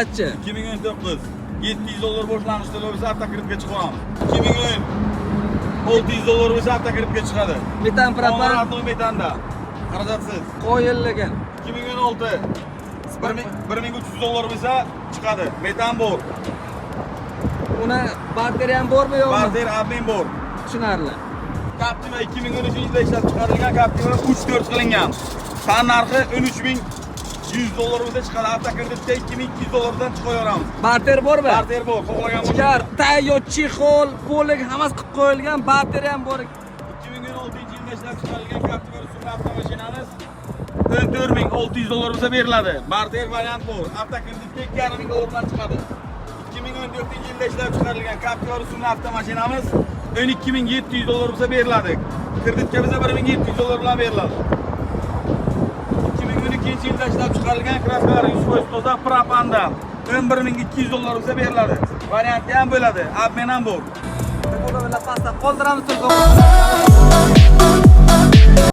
Kaççı? 2019 700 dolar boşlanışda bo'lsa avtokreditga chiqamiz. 2010 600 dolar bo'lsa avtokreditga chiqadi. Metan propan Onlarning metanda. Xarajatsiz. qo'yilgan. 2016 1300 dolar bo'lsa chiqadi. Metan bor. Uni bateriya ham bormi yo'qmi? Barter admin bor. Tushunarli. Captiva 2013-yilda ishlab chiqarilgan Captiva 3-4 qilingan. Tan narxi 13100 dollar bo'lsa chiqadi. Avtokreditga 2200 dollardan chiqaveramiz. Barter bormi? Barter bor, xohlagan Chiqar, tayyor chexol, polik hammasi qilib qo'yilgan, bateriya ham bor. 2016-yilda ishlab chiqarilgan Captiva rusumli avtomashinamiz 14600 dollar bo'lsa beriladi. Barter variant bor. Avtokreditga 2500 dollardan chiqadi. 2014-yilda ishlab chiqarilgan Captiva rusumli avtomashinamiz 12700 dollar bo'lsa beriladi. Kreditga biza 1700 dollar bilan beriladi. 2012-yilda ishlab chiqarilgan Craftsman 100% toza propanda 11200 dollar bo'lsa beriladi. Variantga ham bo'ladi, obmen ham bor. Qo'lda pasta qoldiramiz.